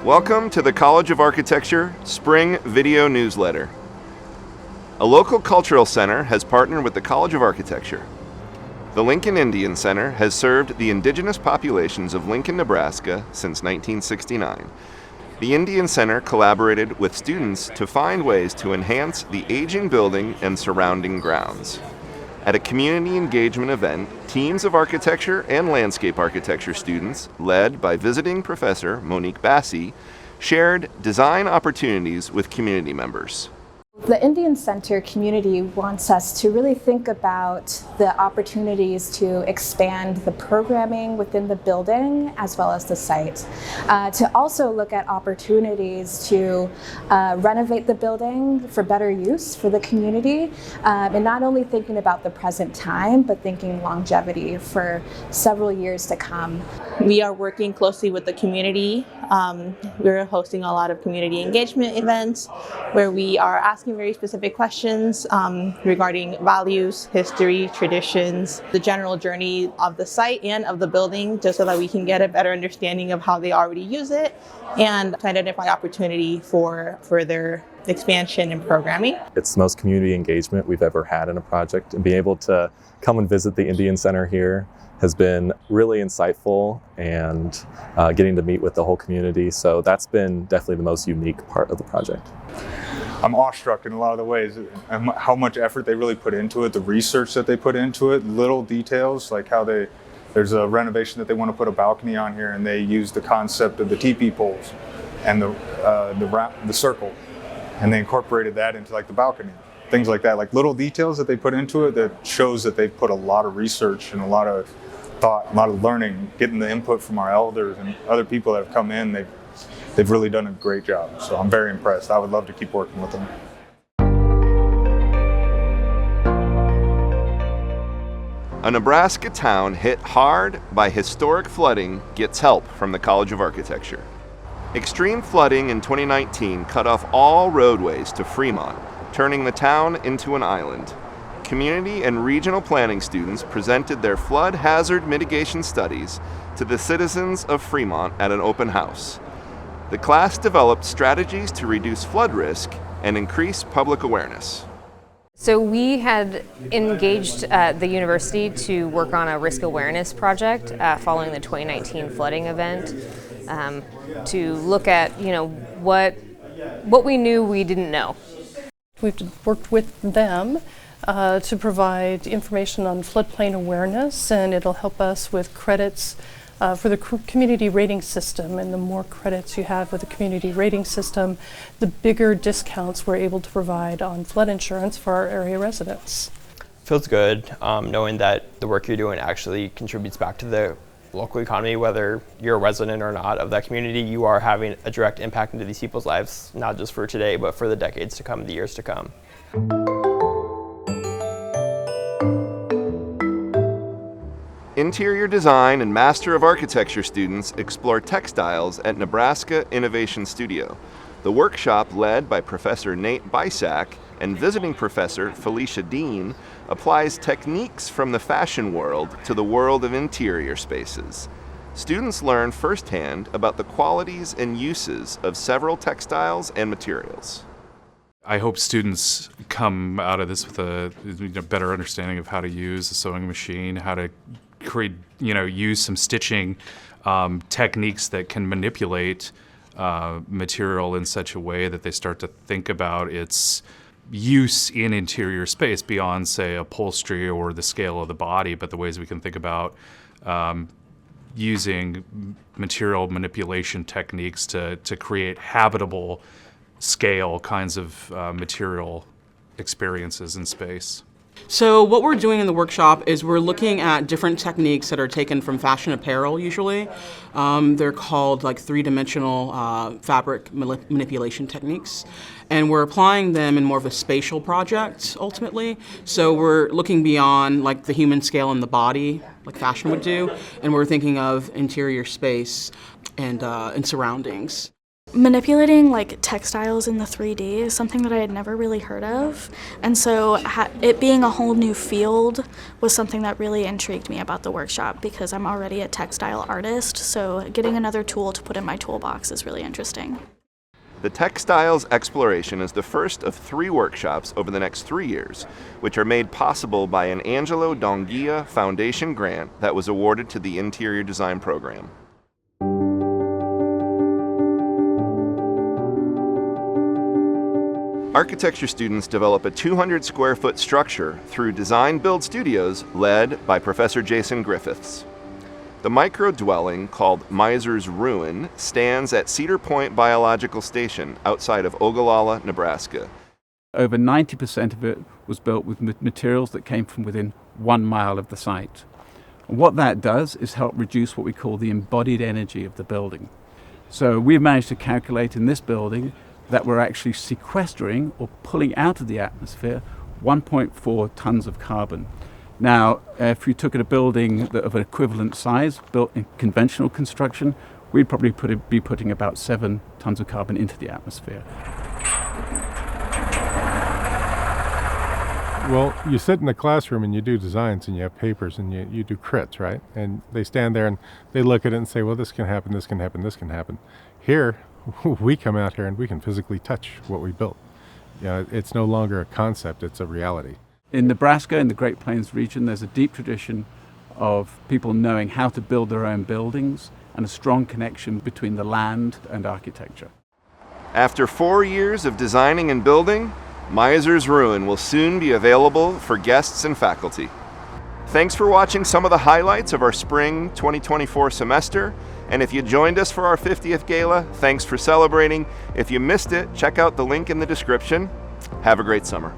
Welcome to the College of Architecture Spring Video Newsletter. A local cultural center has partnered with the College of Architecture. The Lincoln Indian Center has served the indigenous populations of Lincoln, Nebraska since 1969. The Indian Center collaborated with students to find ways to enhance the aging building and surrounding grounds. At a community engagement event, teams of architecture and landscape architecture students, led by visiting professor Monique Bassi, shared design opportunities with community members. The Indian Center community wants us to really think about the opportunities to expand the programming within the building as well as the site. To also look at opportunities to renovate the building for better use for the community, and not only thinking about the present time, but thinking longevity for several years to come. We are working closely with the community. We're hosting a lot of community engagement events where we are asking very specific questions regarding values, history, traditions, the general journey of the site and of the building, just so that we can get a better understanding of how they already use it and to identify opportunity for further expansion and programming. It's the most community engagement we've ever had in a project, and being able to come and visit the Indian Center here has been really insightful, and getting to meet with the whole community. So that's been definitely the most unique part of the project. I'm awestruck in a lot of the ways, and how much effort they really put into it, the research that they put into it, little details like how there's a renovation that they want to put a balcony on here, and they use the concept of the teepee poles and the circle, and they incorporated that into like the balcony. Things like that, like little details that they put into it that shows that they've put a lot of research and a lot of thought, a lot of learning, getting the input from our elders and other people that have come in. They've really done a great job. So I'm very impressed. I would love to keep working with them. A Nebraska town hit hard by historic flooding gets help from the College of Architecture. Extreme flooding in 2019 cut off all roadways to Fremont, turning the town into an island. Community and regional planning students presented their flood hazard mitigation studies to the citizens of Fremont at an open house. The class developed strategies to reduce flood risk and increase public awareness. So we had engaged the university to work on a risk awareness project following the 2019 flooding event, to look at what we knew we didn't know. We've worked with them to provide information on floodplain awareness, and it'll help us with credits for the community rating system. And the more credits you have with the community rating system, the bigger discounts we're able to provide on flood insurance for our area residents. Feels good knowing that the work you're doing actually contributes back to the local economy. Whether you're a resident or not of that community, you are having a direct impact into these people's lives, not just for today, but for the decades to come, the years to come. Interior design and Master of Architecture students explore textiles at Nebraska Innovation Studio. The workshop, led by Professor Nate Bysack and visiting professor Felicia Dean, applies techniques from the fashion world to the world of interior spaces. Students learn firsthand about the qualities and uses of several textiles and materials. I hope students come out of this with a better understanding of how to use a sewing machine, how to create, use some stitching techniques that can manipulate material in such a way that they start to think about its use in interior space beyond, say, upholstery or the scale of the body, but the ways we can think about using material manipulation techniques to create habitable scale kinds of material experiences in space. So what we're doing in the workshop is we're looking at different techniques that are taken from fashion apparel usually. They're called like three-dimensional fabric manipulation techniques. And we're applying them in more of a spatial project ultimately. So we're looking beyond like the human scale and the body, like fashion would do, and we're thinking of interior space and surroundings. Manipulating like textiles in the 3D is something that I had never really heard of, and so it being a whole new field was something that really intrigued me about the workshop because I'm already a textile artist, so getting another tool to put in my toolbox is really interesting. The Textiles Exploration is the first of 3 workshops over the next 3 years, which are made possible by an Angelo Donghia Foundation grant that was awarded to the Interior Design Program. Architecture students develop a 200 square foot structure through Design Build Studios led by Professor Jason Griffiths. The micro-dwelling called Miser's Ruin stands at Cedar Point Biological Station outside of Ogallala, Nebraska. Over 90% of it was built with materials that came from within 1 mile of the site. And what that does is help reduce what we call the embodied energy of the building. So we've managed to calculate in this building that we're actually sequestering or pulling out of the atmosphere 1.4 tons of carbon. Now, if you took a building of an equivalent size, built in conventional construction, we'd probably be putting about 7 tons of carbon into the atmosphere. Well, you sit in the classroom and you do designs and you have papers and you do crits, right? And they stand there and they look at it and say, well, this can happen, this can happen, this can happen. Here, we come out here and we can physically touch what we built. You know, it's no longer a concept, it's a reality. In Nebraska, in the Great Plains region, there's a deep tradition of people knowing how to build their own buildings and a strong connection between the land and architecture. After 4 years of designing and building, Miser's Ruin will soon be available for guests and faculty. Thanks for watching some of the highlights of our spring 2024 semester. And if you joined us for our 50th gala, thanks for celebrating. If you missed it, check out the link in the description. Have a great summer.